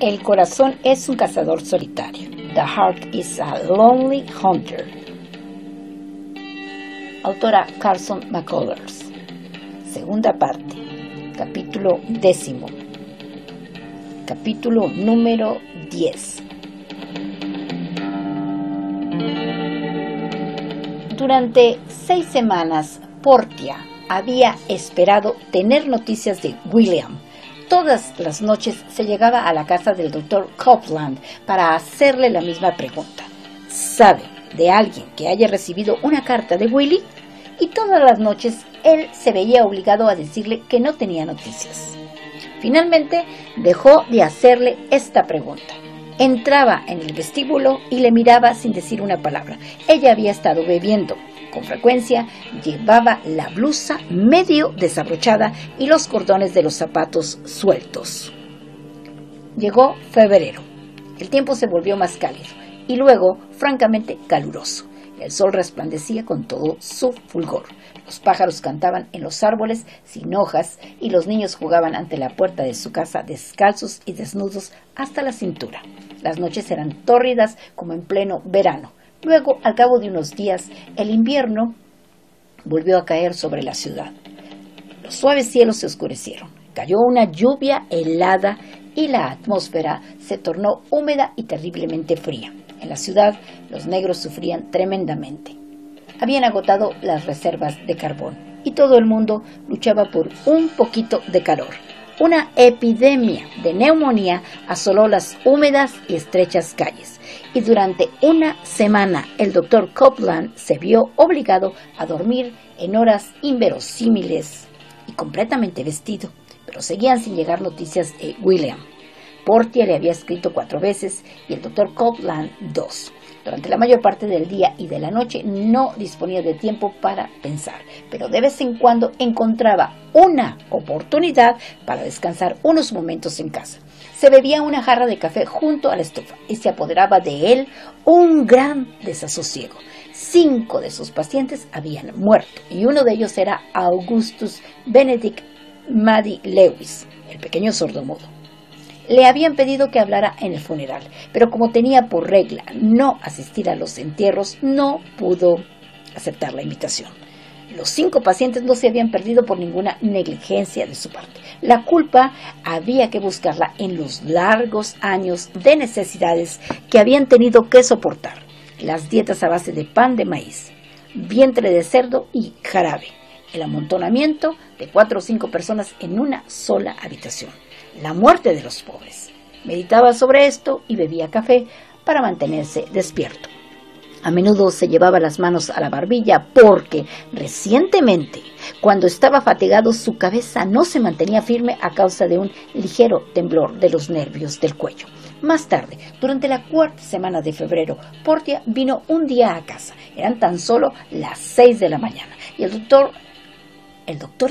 El corazón es un cazador solitario. The heart is a lonely hunter. Autora Carson McCullers. Segunda parte. Capítulo 10. Capítulo número 10. Durante 6 semanas, Portia había esperado tener noticias de William. Todas las noches se llegaba a la casa del Dr. Copeland para hacerle la misma pregunta. ¿Sabe de alguien que haya recibido una carta de Willie? Y todas las noches él se veía obligado a decirle que no tenía noticias. Finalmente dejó de hacerle esta pregunta. Entraba en el vestíbulo y le miraba sin decir una palabra. Ella había estado bebiendo. Con frecuencia llevaba la blusa medio desabrochada y los cordones de los zapatos sueltos. Llegó febrero. El tiempo se volvió más cálido y luego francamente caluroso. El sol resplandecía con todo su fulgor. Los pájaros cantaban en los árboles sin hojas y los niños jugaban ante la puerta de su casa descalzos y desnudos hasta la cintura. Las noches eran tórridas como en pleno verano. Luego, al cabo de unos días, el invierno volvió a caer sobre la ciudad. Los suaves cielos se oscurecieron. Cayó una lluvia helada y la atmósfera se tornó húmeda y terriblemente fría. En la ciudad, los negros sufrían tremendamente. Habían agotado las reservas de carbón y todo el mundo luchaba por un poquito de calor. Una epidemia de neumonía asoló las húmedas y estrechas calles. Y durante una semana el Dr. Copeland se vio obligado a dormir en horas inverosímiles y completamente vestido, pero seguían sin llegar noticias de William. Portia le había escrito 4 veces y el Dr. Copeland 2. Durante la mayor parte del día y de la noche no disponía de tiempo para pensar, pero de vez en cuando encontraba una oportunidad para descansar unos momentos en casa. Se bebía una jarra de café junto a la estufa y se apoderaba de él un gran desasosiego. 5 de sus pacientes habían muerto y uno de ellos era Augustus Benedict Maddie Lewis, el pequeño sordomudo. Le habían pedido que hablara en el funeral, pero como tenía por regla no asistir a los entierros, no pudo aceptar la invitación. Los 5 pacientes no se habían perdido por ninguna negligencia de su parte. La culpa había que buscarla en los largos años de necesidades que habían tenido que soportar. Las dietas a base de pan de maíz, vientre de cerdo y jarabe. El amontonamiento de 4 o 5 personas en una sola habitación. La muerte de los pobres. Meditaba sobre esto y bebía café para mantenerse despierto. A menudo se llevaba las manos a la barbilla porque recientemente, cuando estaba fatigado, su cabeza no se mantenía firme a causa de un ligero temblor de los nervios del cuello. Más tarde, durante la 4ª semana de febrero, Portia vino un día a casa. Eran tan solo las 6 de la mañana y el doctor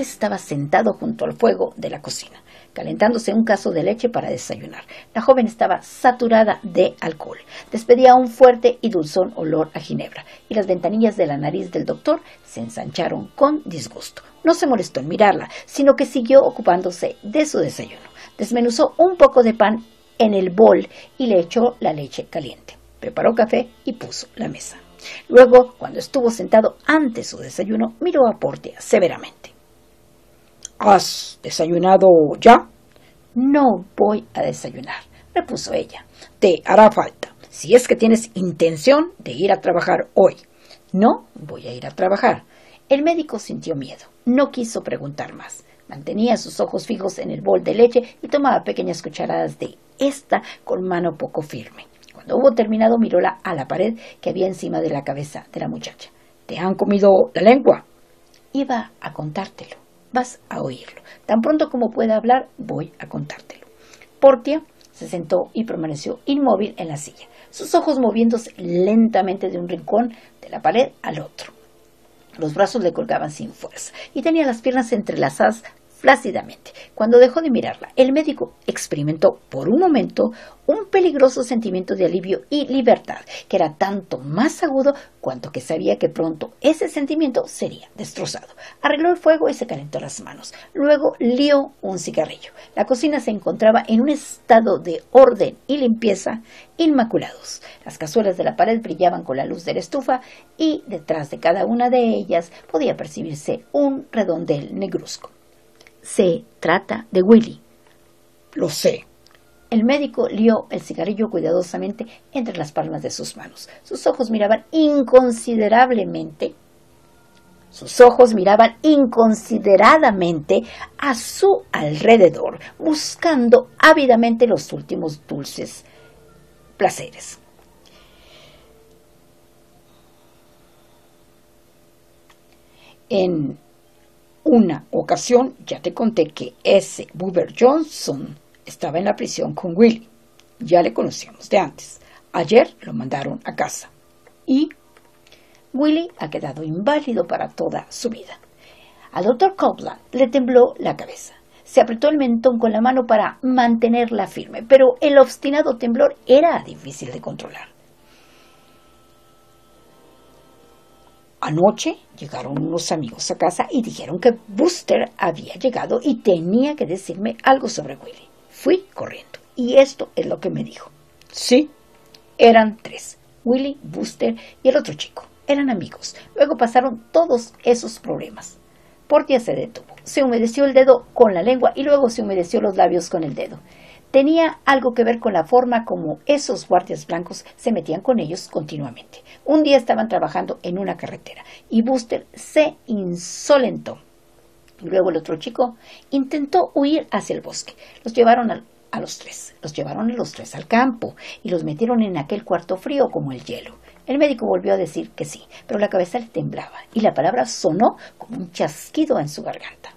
estaba sentado junto al fuego de la cocina, calentándose un cazo de leche para desayunar. La joven estaba saturada de alcohol. Despedía un fuerte y dulzón olor a ginebra, y las ventanillas de la nariz del doctor se ensancharon con disgusto. No se molestó en mirarla, sino que siguió ocupándose de su desayuno. Desmenuzó un poco de pan en el bol y le echó la leche caliente. Preparó café y puso la mesa. Luego, cuando estuvo sentado ante su desayuno, miró a Portia severamente. ¿Has desayunado ya? No voy a desayunar, repuso ella. Te hará falta, si es que tienes intención de ir a trabajar hoy. No voy a ir a trabajar. El médico sintió miedo. No quiso preguntar más. Mantenía sus ojos fijos en el bol de leche y tomaba pequeñas cucharadas de esta con mano poco firme. Cuando hubo terminado, miró a la pared que había encima de la cabeza de la muchacha. ¿Te han comido la lengua? Iba a contártelo. Vas a oírlo. Tan pronto como pueda hablar, voy a contártelo. Portia se sentó y permaneció inmóvil en la silla, sus ojos moviéndose lentamente de un rincón de la pared al otro. Los brazos le colgaban sin fuerza y tenía las piernas entrelazadas flácidamente. Cuando dejó de mirarla, el médico experimentó por un momento un peligroso sentimiento de alivio y libertad, que era tanto más agudo cuanto que sabía que pronto ese sentimiento sería destrozado. Arregló el fuego y se calentó las manos. Luego lió un cigarrillo. La cocina se encontraba en un estado de orden y limpieza inmaculados. Las cazuelas de la pared brillaban con la luz de la estufa y detrás de cada una de ellas podía percibirse un redondel negruzco. Se trata de Willie. Lo sé. El médico lió el cigarrillo cuidadosamente entre las palmas de sus manos. Sus ojos miraban inconsideradamente a su alrededor, buscando ávidamente los últimos dulces placeres. En una ocasión ya te conté que ese Buber Johnson estaba en la prisión con Willie. Ya le conocíamos de antes. Ayer lo mandaron a casa. Y Willie ha quedado inválido para toda su vida. Al Dr. Copeland le tembló la cabeza. Se apretó el mentón con la mano para mantenerla firme, pero el obstinado temblor era difícil de controlar. Anoche llegaron unos amigos a casa y dijeron que Buster había llegado y tenía que decirme algo sobre Willie. Fui corriendo y esto es lo que me dijo. Sí, eran tres: Willie, Buster y el otro chico. Eran amigos. Luego pasaron todos esos problemas. Portia se detuvo. Se humedeció el dedo con la lengua y luego se humedeció los labios con el dedo. Tenía algo que ver con la forma como esos guardias blancos se metían con ellos continuamente. Un día estaban trabajando en una carretera y Buster se insolentó. Luego el otro chico intentó huir hacia el bosque. Los llevaron a los tres al campo y los metieron en aquel cuarto frío como el hielo. El médico volvió a decir que sí, pero la cabeza le temblaba y la palabra sonó como un chasquido en su garganta.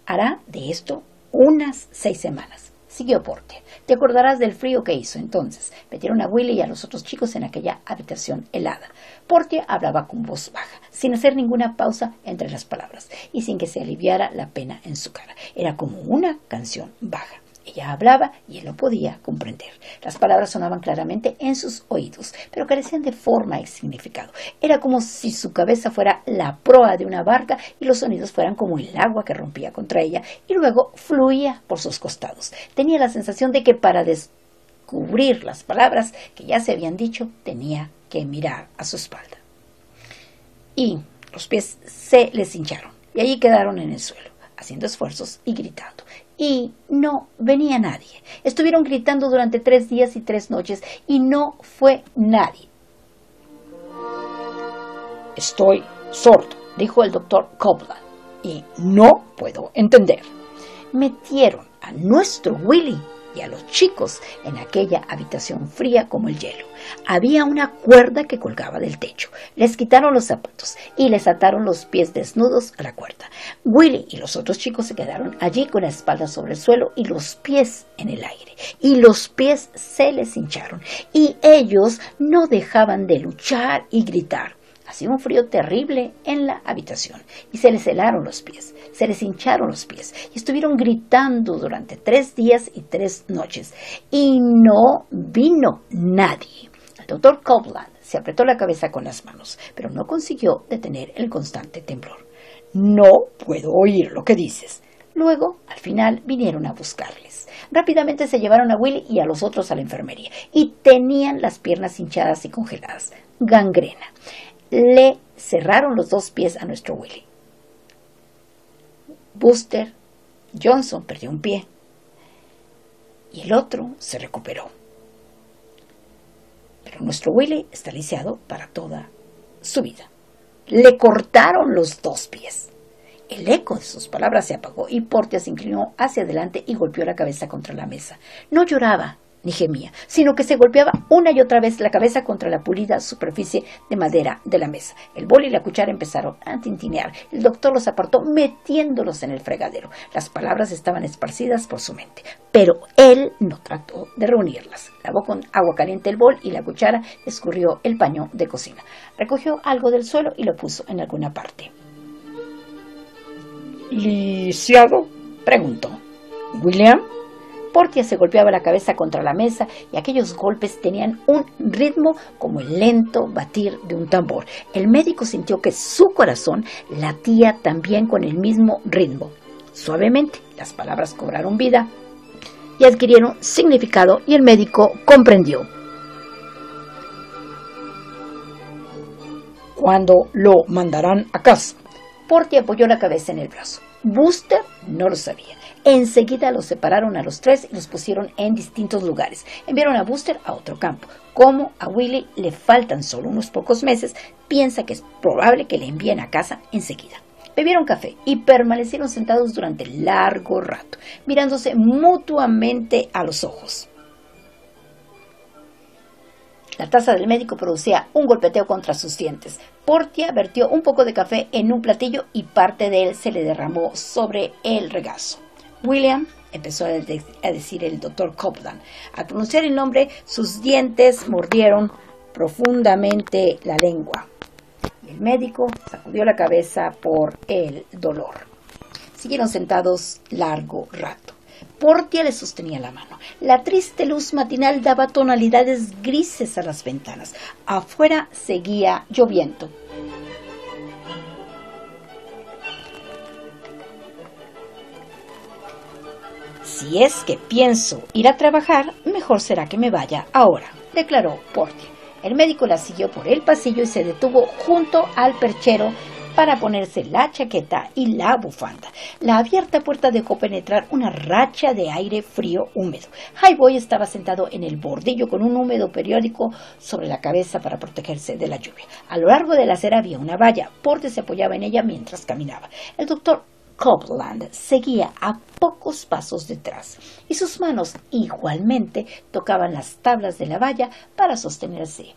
Hará de esto unas 6 semanas. Siguió Portia. Te acordarás del frío que hizo entonces. Metieron a Willie y a los otros chicos en aquella habitación helada. Portia hablaba con voz baja, sin hacer ninguna pausa entre las palabras y sin que se aliviara la pena en su cara. Era como una canción baja. Ella hablaba y él lo podía comprender. Las palabras sonaban claramente en sus oídos, pero carecían de forma y significado. Era como si su cabeza fuera la proa de una barca y los sonidos fueran como el agua que rompía contra ella y luego fluía por sus costados. Tenía la sensación de que para descubrir las palabras que ya se habían dicho, tenía que mirar a su espalda. Y los pies se les hincharon y allí quedaron en el suelo, haciendo esfuerzos y gritando. Y no venía nadie. Estuvieron gritando durante 3 días y 3 noches y no fue nadie. Estoy sordo, dijo el doctor Copeland, y no puedo entender. Metieron a nuestro Willie y a los chicos en aquella habitación fría como el hielo. Había una cuerda que colgaba del techo. Les quitaron los zapatos y les ataron los pies desnudos a la cuerda. Willie y los otros chicos se quedaron allí con la espalda sobre el suelo y los pies en el aire. Y los pies se les hincharon. Y ellos no dejaban de luchar y gritar. Hacía un frío terrible en la habitación y se les helaron los pies, se les hincharon los pies y estuvieron gritando durante 3 días y 3 noches y no vino nadie. El doctor Copeland se apretó la cabeza con las manos, pero no consiguió detener el constante temblor. No puedo oír lo que dices. Luego, al final, vinieron a buscarles. Rápidamente se llevaron a Willie y a los otros a la enfermería y tenían las piernas hinchadas y congeladas, gangrena. Le cerraron los 2 pies a nuestro Willie. Buster Johnson perdió un pie y el otro se recuperó. Pero nuestro Willie está lisiado para toda su vida. Le cortaron los 2 pies. El eco de sus palabras se apagó y Portia se inclinó hacia adelante y golpeó la cabeza contra la mesa. No lloraba ni gemía, sino que se golpeaba una y otra vez la cabeza contra la pulida superficie de madera de la mesa. El bol y la cuchara empezaron a tintinear. El doctor los apartó metiéndolos en el fregadero. Las palabras estaban esparcidas por su mente, pero él no trató de reunirlas. Lavó con agua caliente el bol y la cuchara, escurrió el paño de cocina. Recogió algo del suelo y lo puso en alguna parte. ¿Lisiado? preguntó. ¿William? Portia se golpeaba la cabeza contra la mesa y aquellos golpes tenían un ritmo como el lento batir de un tambor. El médico sintió que su corazón latía también con el mismo ritmo. Suavemente, las palabras cobraron vida y adquirieron significado y el médico comprendió. ¿Cuándo lo mandarán a casa? Portia apoyó la cabeza en el brazo. Buster no lo sabía. Enseguida los separaron a los tres y los pusieron en distintos lugares. Enviaron a Buster a otro campo. Como a Willie le faltan solo unos pocos meses, piensa que es probable que le envíen a casa enseguida. Bebieron café y permanecieron sentados durante largo rato, mirándose mutuamente a los ojos. La taza del médico producía un golpeteo contra sus dientes. Portia vertió un poco de café en un platillo y parte de él se le derramó sobre el regazo. William, empezó a decir el doctor Copeland. Al pronunciar el nombre, sus dientes mordieron profundamente la lengua. El médico sacudió la cabeza por el dolor. Siguieron sentados largo rato. Portia le sostenía la mano. La triste luz matinal daba tonalidades grises a las ventanas. Afuera seguía lloviendo. Si es que pienso ir a trabajar, mejor será que me vaya ahora, declaró Portia. El médico la siguió por el pasillo y se detuvo junto al perchero para ponerse la chaqueta y la bufanda. La abierta puerta dejó penetrar una racha de aire frío húmedo. Highboy estaba sentado en el bordillo con un húmedo periódico sobre la cabeza para protegerse de la lluvia. A lo largo de la acera había una valla. Portia se apoyaba en ella mientras caminaba. El doctor Copeland seguía a pocos pasos detrás y sus manos igualmente tocaban las tablas de la valla para sostenerse.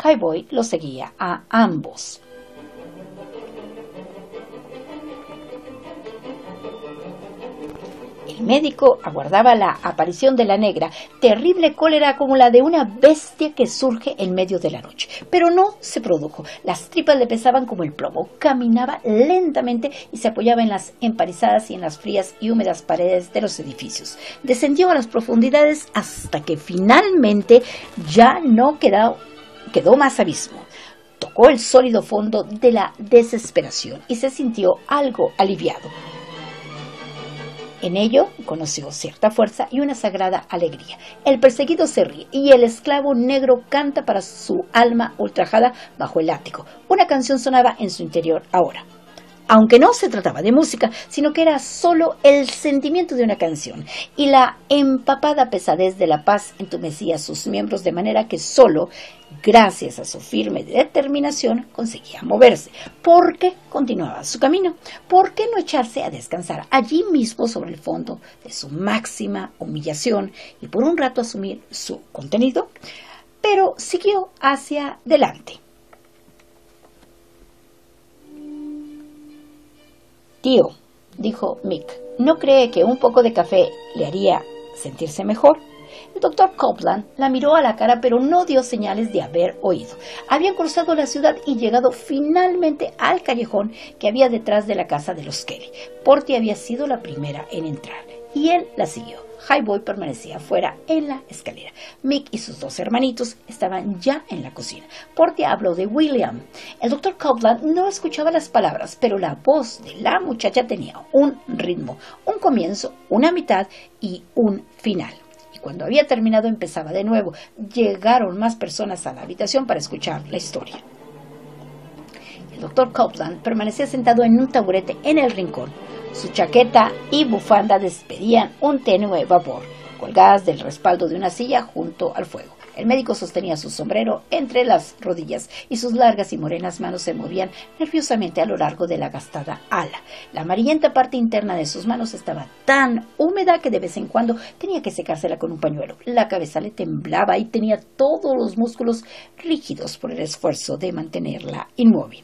Highboy lo seguía a ambos. El médico aguardaba la aparición de la negra, terrible cólera como la de una bestia que surge en medio de la noche. Pero no se produjo. Las tripas le pesaban como el plomo. Caminaba lentamente y se apoyaba en las empalizadas y en las frías y húmedas paredes de los edificios. Descendió a las profundidades hasta que finalmente ya no quedó más abismo. Tocó el sólido fondo de la desesperación y se sintió algo aliviado. En ello conoció cierta fuerza y una sagrada alegría. El perseguido se ríe y el esclavo negro canta para su alma ultrajada bajo el látigo. Una canción sonaba en su interior ahora. Aunque no se trataba de música, sino que era solo el sentimiento de una canción, y la empapada pesadez de la paz entumecía sus miembros de manera que solo, gracias a su firme determinación, conseguía moverse. ¿Por qué continuaba su camino? ¿Por qué no echarse a descansar allí mismo sobre el fondo de su máxima humillación y por un rato asumir su contenido? Pero siguió hacia adelante. Tío, dijo Mick, ¿no cree que un poco de café le haría sentirse mejor? El doctor Copeland la miró a la cara, pero no dio señales de haber oído. Habían cruzado la ciudad y llegado finalmente al callejón que había detrás de la casa de los Kelly. Portia había sido la primera en entrar, y él la siguió. Highboy permanecía afuera en la escalera. Mick y sus dos hermanitos estaban ya en la cocina. Portia habló de William. El doctor Copeland no escuchaba las palabras, pero la voz de la muchacha tenía un ritmo, un comienzo, una mitad y un final. Y cuando había terminado empezaba de nuevo. Llegaron más personas a la habitación para escuchar la historia. El doctor Copeland permanecía sentado en un taburete en el rincón. Su chaqueta y bufanda despedían un tenue vapor, colgadas del respaldo de una silla junto al fuego. El médico sostenía su sombrero entre las rodillas y sus largas y morenas manos se movían nerviosamente a lo largo de la gastada ala. La amarillenta parte interna de sus manos estaba tan húmeda que de vez en cuando tenía que secársela con un pañuelo. La cabeza le temblaba y tenía todos los músculos rígidos por el esfuerzo de mantenerla inmóvil.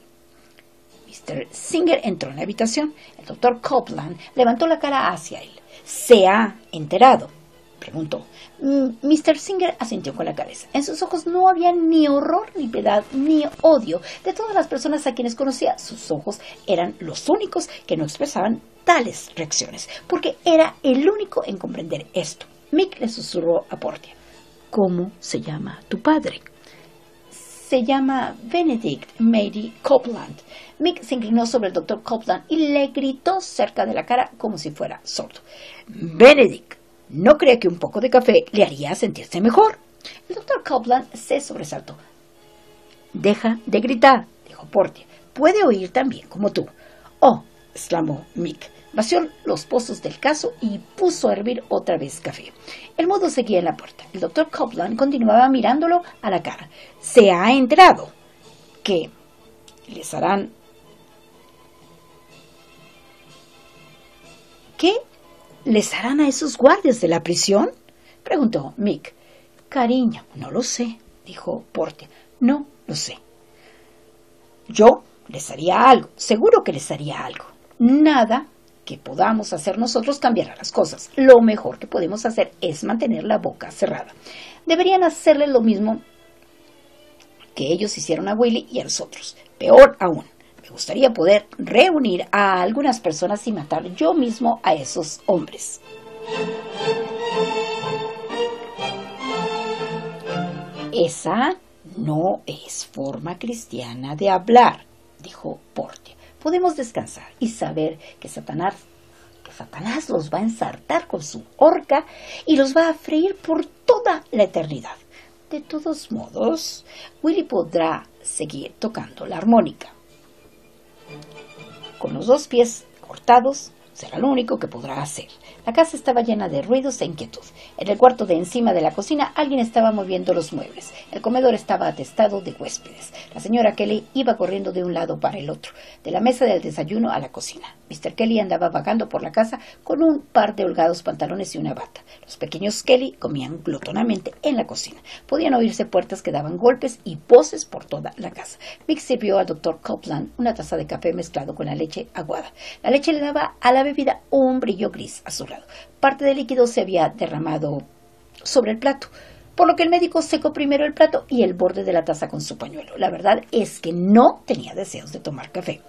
Mr. Singer entró en la habitación. El doctor Copeland levantó la cara hacia él. ¿Se ha enterado?, preguntó. Mr. Singer asintió con la cabeza. En sus ojos no había ni horror, ni piedad, ni odio. De todas las personas a quienes conocía, sus ojos eran los únicos que no expresaban tales reacciones, porque era el único en comprender esto. Mick le susurró a Portia. ¿Cómo se llama tu padre? Se llama Benedict Mary Copeland. Mick se inclinó sobre el doctor Copeland y le gritó cerca de la cara como si fuera sordo. Benedict, ¿no cree que un poco de café le haría sentirse mejor? El doctor Copeland se sobresaltó. Deja de gritar, dijo Portia. Puede oír tan bien como tú. Oh, exclamó Mick. Vació los pozos del cazo y puso a hervir otra vez café. El mudo seguía en la puerta. El doctor Copeland continuaba mirándolo a la cara. ¿Se ha enterado que les harán... ¿Qué les harán a esos guardias de la prisión?, preguntó Mick. Cariño, no lo sé, dijo Portia. No lo sé. Yo les haría algo, seguro que les haría algo. Nada que podamos hacer nosotros cambiará las cosas. Lo mejor que podemos hacer es mantener la boca cerrada. Deberían hacerle lo mismo que ellos hicieron a Willie y a los otros. Peor aún, me gustaría poder reunir a algunas personas y matar yo mismo a esos hombres. Esa no es forma cristiana de hablar, dijo Portia. Podemos descansar y saber que Satanás los va a ensartar con su horca y los va a freír por toda la eternidad. De todos modos, Willie podrá seguir tocando la armónica. Con los 2 pies cortados, será lo único que podrá hacer. La casa estaba llena de ruidos e inquietud. En el cuarto de encima de la cocina alguien estaba moviendo los muebles. El comedor estaba atestado de huéspedes. La señora Kelly iba corriendo de un lado para el otro, de la mesa del desayuno a la cocina. Mr. Kelly andaba vagando por la casa con un par de holgados pantalones y una bata. Los pequeños Kelly comían glotonamente en la cocina. Podían oírse puertas que daban golpes y voces por toda la casa. Mick sirvió al doctor Copeland una taza de café mezclado con la leche aguada. La leche le daba a la bebida un brillo gris azulado. Parte del líquido se había derramado sobre el plato, por lo que el médico secó primero el plato y el borde de la taza con su pañuelo. La verdad es que no tenía deseos de tomar café.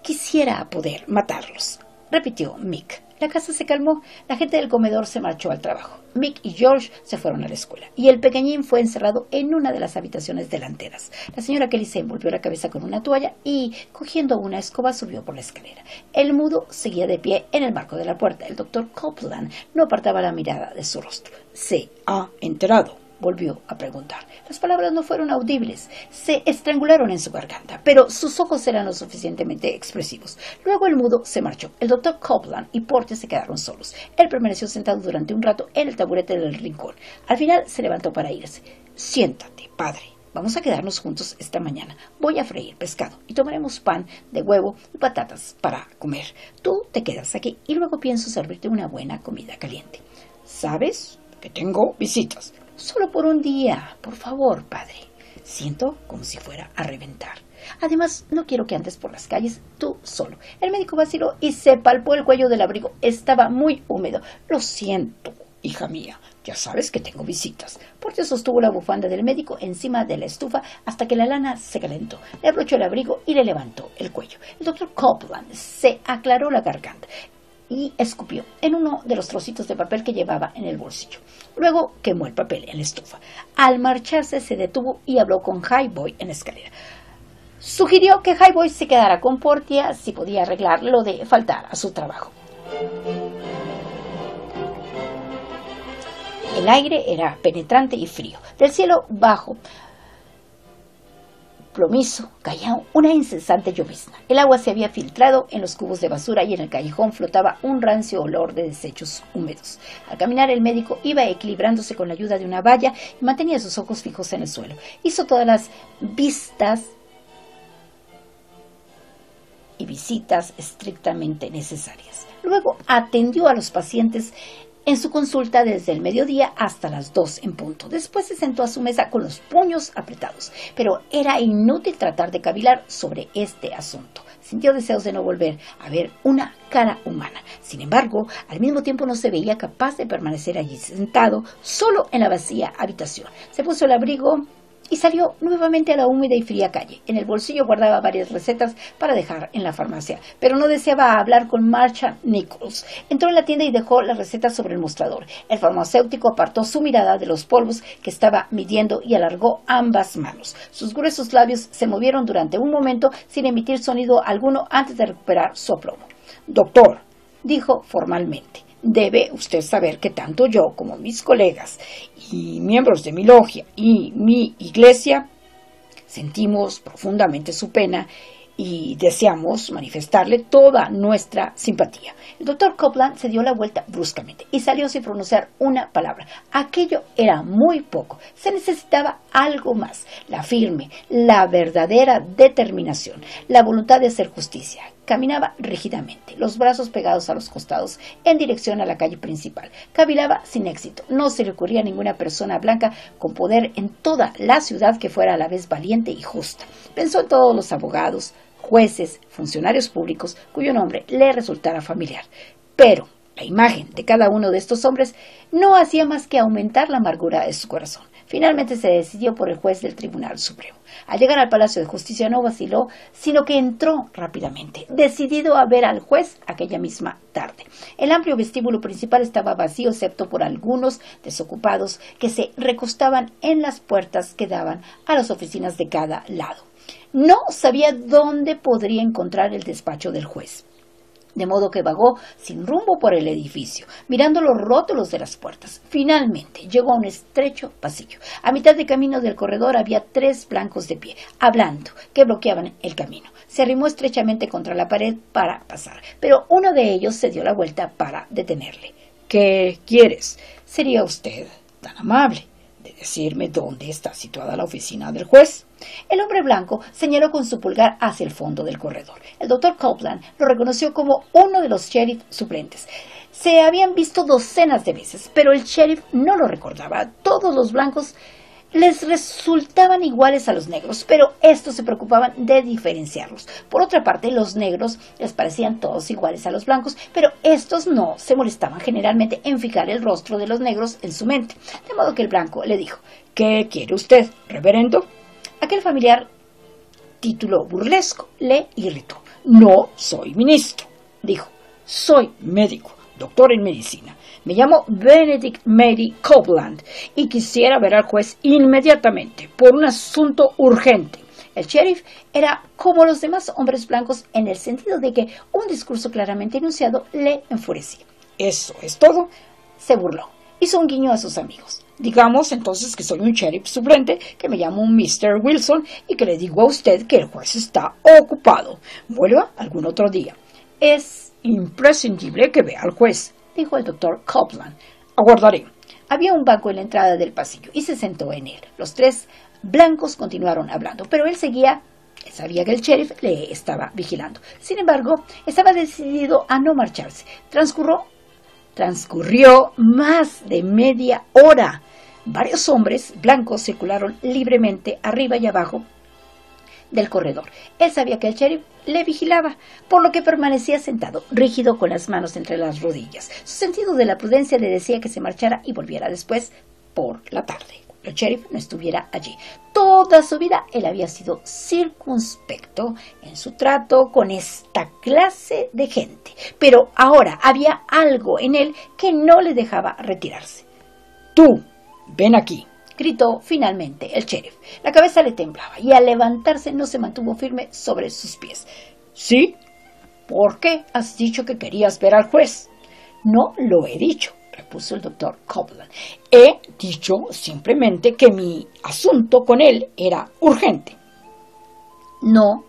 Quisiera poder matarlos, repitió Mick. La casa se calmó, la gente del comedor se marchó al trabajo. Mick y George se fueron a la escuela y el pequeñín fue encerrado en una de las habitaciones delanteras. La señora Kelly se envolvió la cabeza con una toalla y, cogiendo una escoba, subió por la escalera. El mudo seguía de pie en el marco de la puerta. El doctor Copeland no apartaba la mirada de su rostro. ¿Se ha enterado?, volvió a preguntar. Las palabras no fueron audibles, se estrangularon en su garganta, pero sus ojos eran lo suficientemente expresivos. Luego el mudo se marchó. El doctor Copeland y Portia se quedaron solos. Él permaneció sentado durante un rato en el taburete del rincón. Al final se levantó para irse. Siéntate, padre. Vamos a quedarnos juntos esta mañana. Voy a freír pescado y tomaremos pan de huevo y patatas para comer. Tú te quedas aquí y luego pienso servirte una buena comida caliente. ¿Sabes que tengo visitas? Solo por un día, por favor, padre. Siento como si fuera a reventar. Además, no quiero que andes por las calles tú solo. El médico vaciló y se palpó el cuello del abrigo. Estaba muy húmedo. Lo siento, hija mía. Ya sabes que tengo visitas. Portia sostuvo la bufanda del médico encima de la estufa hasta que la lana se calentó. Le abrochó el abrigo y le levantó el cuello. El doctor Copeland se aclaró la garganta y escupió en uno de los trocitos de papel que llevaba en el bolsillo. Luego quemó el papel en la estufa. Al marcharse se detuvo y habló con Highboy en la escalera. Sugirió que Highboy se quedara con Portia si podía arreglar lo de faltar a su trabajo. El aire era penetrante y frío. Del cielo bajo plomizo caía una incesante llovizna. El agua se había filtrado en los cubos de basura y en el callejón flotaba un rancio olor de desechos húmedos. Al caminar el médico iba equilibrándose con la ayuda de una valla y mantenía sus ojos fijos en el suelo. Hizo todas las vistas y visitas estrictamente necesarias. Luego atendió a los pacientes en su consulta desde el mediodía hasta las 2 en punto. Después se sentó a su mesa con los puños apretados, pero era inútil tratar de cavilar sobre este asunto. sintió deseos de no volver a ver una cara humana. Sin embargo, al mismo tiempo no se veía capaz de permanecer allí sentado, solo en la vacía habitación. Se puso el abrigo y salió nuevamente a la húmeda y fría calle. En el bolsillo guardaba varias recetas para dejar en la farmacia, pero no deseaba hablar con Marcia Nichols. Entró en la tienda y dejó las recetas sobre el mostrador. El farmacéutico apartó su mirada de los polvos que estaba midiendo y alargó ambas manos. Sus gruesos labios se movieron durante un momento sin emitir sonido alguno antes de recuperar su aplomo. «Doctor», dijo formalmente, «debe usted saber que tanto yo como mis colegas y miembros de mi logia y mi iglesia sentimos profundamente su pena y deseamos manifestarle toda nuestra simpatía». El doctor Copeland se dio la vuelta bruscamente y salió sin pronunciar una palabra. Aquello era muy poco. Se necesitaba algo más. La firme, la verdadera determinación, la voluntad de hacer justicia. Caminaba rígidamente, los brazos pegados a los costados, en dirección a la calle principal. Cavilaba sin éxito. No se le ocurría a ninguna persona blanca con poder en toda la ciudad que fuera a la vez valiente y justa. Pensó en todos los abogados, jueces, funcionarios públicos cuyo nombre le resultara familiar. Pero la imagen de cada uno de estos hombres no hacía más que aumentar la amargura de su corazón. Finalmente se decidió por el juez del Tribunal Supremo. Al llegar al Palacio de Justicia no vaciló, sino que entró rápidamente, decidido a ver al juez aquella misma tarde. El amplio vestíbulo principal estaba vacío, excepto por algunos desocupados que se recostaban en las puertas que daban a las oficinas de cada lado. No sabía dónde podría encontrar el despacho del juez, de modo que vagó sin rumbo por el edificio, mirando los rótulos de las puertas. Finalmente llegó a un estrecho pasillo. A mitad de camino del corredor había 3 blancos de pie, hablando, que bloqueaban el camino. Se arrimó estrechamente contra la pared para pasar, pero uno de ellos se dio la vuelta para detenerle. «¿Qué quieres? ¿Sería usted tan amable de decirme dónde está situada la oficina del juez?» El hombre blanco señaló con su pulgar hacia el fondo del corredor. El doctor Copeland lo reconoció como uno de los sheriff suplentes. Se habían visto docenas de veces, pero el sheriff no lo recordaba. Todos los blancos les resultaban iguales a los negros, pero estos se preocupaban de diferenciarlos. Por otra parte, los negros les parecían todos iguales a los blancos, pero estos no se molestaban generalmente en fijar el rostro de los negros en su mente. De modo que el blanco le dijo: «¿Qué quiere usted, reverendo?» Aquel familiar título burlesco le irritó. «No soy ministro», dijo. «Soy médico, doctor en medicina. Me llamo Benedict Mary Copeland y quisiera ver al juez inmediatamente por un asunto urgente». El sheriff era como los demás hombres blancos en el sentido de que un discurso claramente enunciado le enfurecía. «¿Eso es todo?», se burló. Hizo un guiño a sus amigos. «Digamos entonces que soy un sheriff suplente, que me llamo Mr. Wilson y que le digo a usted que el juez está ocupado. Vuelva algún otro día». «Es imprescindible que vea al juez», dijo el doctor Copeland. «Aguardaré». Había un banco en la entrada del pasillo y se sentó en él. Los 3 blancos continuaron hablando, pero él sabía que el sheriff le estaba vigilando. Sin embargo, estaba decidido a no marcharse. Transcurrió más de media hora. Varios hombres blancos circularon libremente arriba y abajo del corredor. Él sabía que el sheriff le vigilaba, por lo que permanecía sentado, rígido, con las manos entre las rodillas. Su sentido de la prudencia le decía que se marchara y volviera después por la tarde, cuando el sheriff no estuviera allí. Toda su vida él había sido circunspecto en su trato con esta clase de gente, pero ahora había algo en él que no le dejaba retirarse. «Tú, ven aquí», gritó finalmente el sheriff. La cabeza le temblaba y al levantarse no se mantuvo firme sobre sus pies. «¿Sí? ¿Por qué has dicho que querías ver al juez?» «No lo he dicho», repuso el doctor Copeland. «He dicho simplemente que mi asunto con él era urgente». «No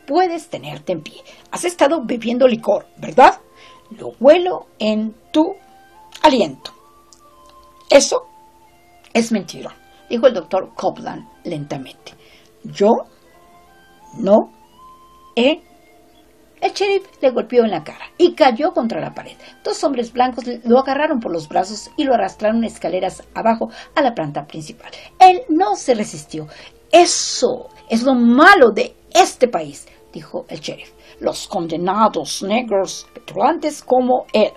puedes tenerte en pie. Has estado bebiendo licor, ¿verdad? Lo huelo en tu aliento». «Eso es mentira», dijo el doctor Copeland lentamente. «Yo no he...» El sheriff le golpeó en la cara y cayó contra la pared. 2 hombres blancos lo agarraron por los brazos y lo arrastraron escaleras abajo a la planta principal. Él no se resistió. «Eso es lo malo de este país. dijo el sheriff. Los condenados negros petulantes como él.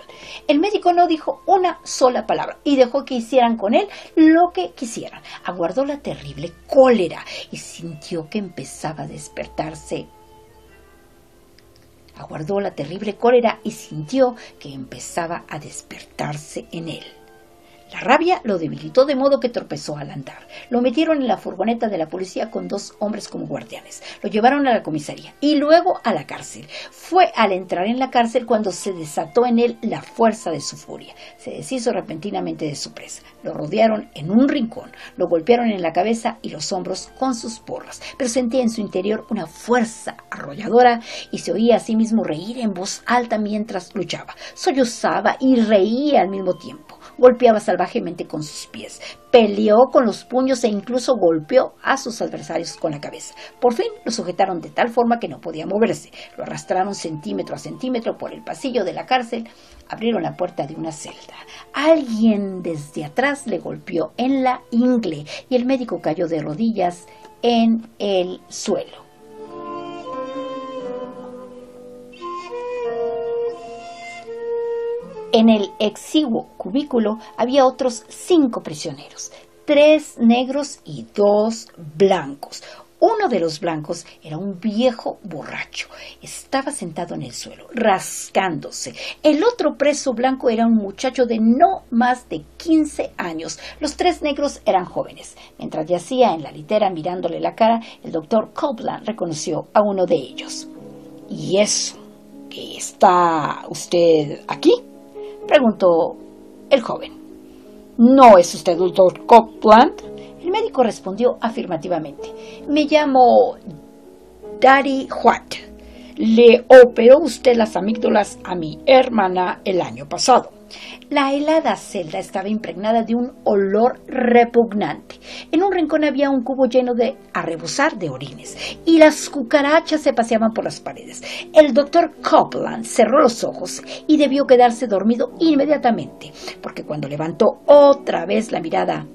El médico no dijo una sola palabra y dejó que hicieran con él lo que quisieran. Aguardó la terrible cólera y sintió que empezaba a despertarse. Aguardó la terrible cólera y sintió que empezaba a despertarse en él. La rabia lo debilitó de modo que tropezó al andar. Lo metieron en la furgoneta de la policía con 2 hombres como guardianes. Lo llevaron a la comisaría y luego a la cárcel. Fue al entrar en la cárcel cuando se desató en él la fuerza de su furia. Se deshizo repentinamente de su presa. Lo rodearon en un rincón, lo golpearon en la cabeza y los hombros con sus porras, pero sentía en su interior una fuerza arrolladora y se oía a sí mismo reír en voz alta mientras luchaba. Sollozaba y reía al mismo tiempo. Golpeaba salvajemente con sus pies, peleó con los puños e incluso golpeó a sus adversarios con la cabeza. Por fin lo sujetaron de tal forma que no podía moverse. Lo arrastraron centímetro a centímetro por el pasillo de la cárcel. Abrieron la puerta de una celda. Alguien desde atrás le golpeó en la ingle y el médico cayó de rodillas en el suelo. En el exiguo cubículo había otros 5 prisioneros, 3 negros y 2 blancos. Uno de los blancos era un viejo borracho. Estaba sentado en el suelo, rascándose. El otro preso blanco era un muchacho de no más de 15 años. Los 3 negros eran jóvenes. Mientras yacía en la litera mirándole la cara, el doctor Copeland reconoció a uno de ellos. ¿Y eso? ¿Que está usted aquí?, preguntó el joven. ¿No es usted el doctor Copeland? El médico respondió afirmativamente. Me llamo Daddy White. Le operó usted las amígdalas a mi hermana el año pasado. La helada celda estaba impregnada de un olor repugnante. En un rincón había un cubo lleno a rebosar de orines y las cucarachas se paseaban por las paredes. El doctor Copeland cerró los ojos y debió quedarse dormido inmediatamente, porque cuando levantó otra vez la mirada,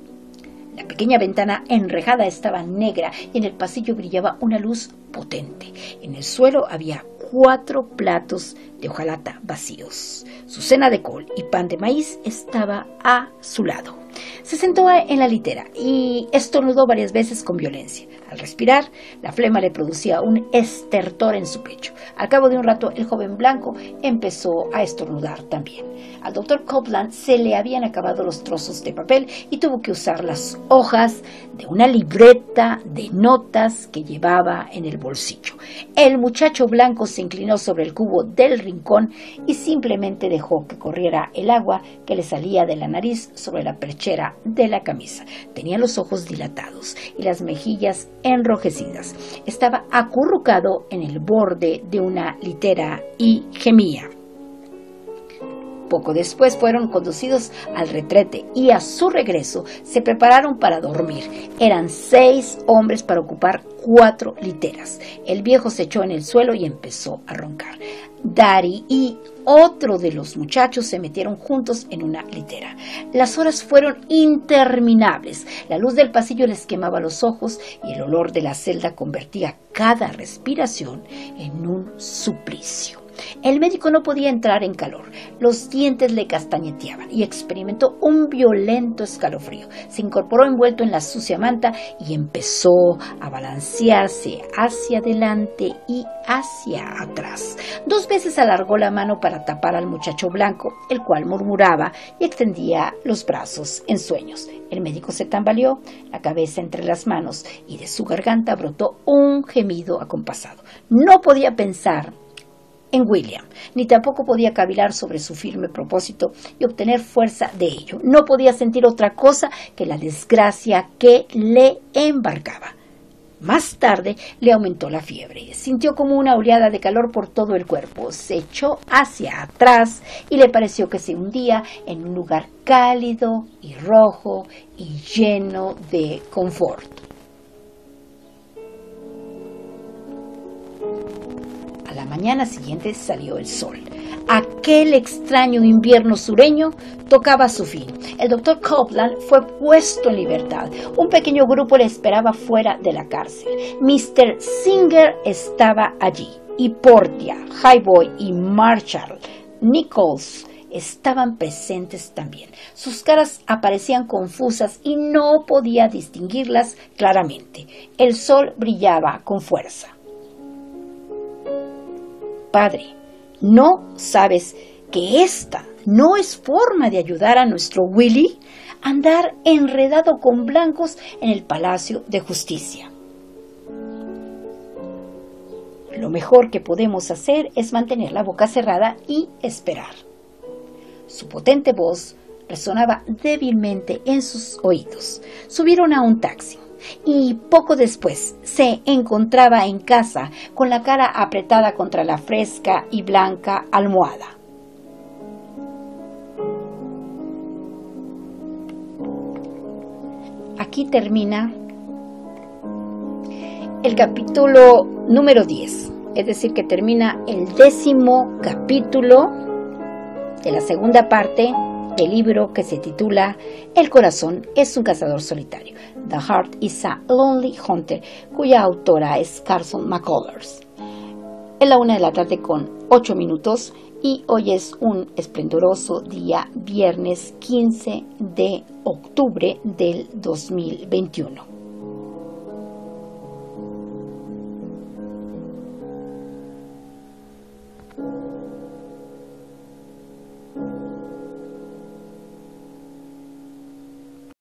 la pequeña ventana enrejada estaba negra y en el pasillo brillaba una luz potente. En el suelo había 4 platos de hojalata vacíos. Su cena de col y pan de maíz estaba a su lado. Se sentó en la litera y estornudó varias veces con violencia. Al respirar, la flema le producía un estertor en su pecho. Al cabo de un rato, el joven blanco empezó a estornudar también. Al doctor Copeland se le habían acabado los trozos de papel y tuvo que usar las hojas de una libreta de notas que llevaba en el bolsillo. El muchacho blanco se inclinó sobre el cubo del rincón y simplemente dejó que corriera el agua que le salía de la nariz sobre la perchera de la camisa. Tenía los ojos dilatados y las mejillas enrojecidas. Estaba acurrucado en el borde de una litera y gemía. Poco después fueron conducidos al retrete y a su regreso se prepararon para dormir. Eran 6 hombres para ocupar 4 literas. El viejo se echó en el suelo y empezó a roncar. Daddy y otro de los muchachos se metieron juntos en una litera. Las horas fueron interminables. La luz del pasillo les quemaba los ojos y el olor de la celda convertía cada respiración en un suplicio. El médico no podía entrar en calor. Los dientes le castañeteaban y experimentó un violento escalofrío. Se incorporó envuelto en la sucia manta y empezó a balancearse hacia adelante y hacia atrás. 2 veces alargó la mano para tapar al muchacho blanco, el cual murmuraba y extendía los brazos en sueños. El médico se tambaleó, la cabeza entre las manos, y de su garganta brotó un gemido acompasado. No podía pensar en William, ni tampoco podía cavilar sobre su firme propósito y obtener fuerza de ello. No podía sentir otra cosa que la desgracia que le embargaba. Más tarde le aumentó la fiebre, sintió como una oleada de calor por todo el cuerpo, se echó hacia atrás y le pareció que se hundía en un lugar cálido y rojo y lleno de confort. A la mañana siguiente salió el sol. aquel extraño invierno sureño tocaba su fin. El doctor Copeland fue puesto en libertad. Un pequeño grupo le esperaba fuera de la cárcel. Mr. Singer estaba allí, y Portia, Highboy y Marshall Nichols estaban presentes también. Sus caras aparecían confusas y no podía distinguirlas claramente. El sol brillaba con fuerza. Padre, ¿no sabes que esta no es forma de ayudar a nuestro Willy? Andar enredado con blancos en el Palacio de Justicia. Lo mejor que podemos hacer es mantener la boca cerrada y esperar. Su potente voz resonaba débilmente en sus oídos. Subieron a un taxi y poco después se encontraba en casa con la cara apretada contra la fresca y blanca almohada. Aquí termina el capítulo número 10, es decir, que termina el 10º capítulo de la segunda parte del libro que se titula El corazón es un cazador solitario, The Heart is a Lonely Hunter, cuya autora es Carson McCullers. Es la 1:00 con 8 minutos y hoy es un esplendoroso día, viernes 15 de octubre del 2021.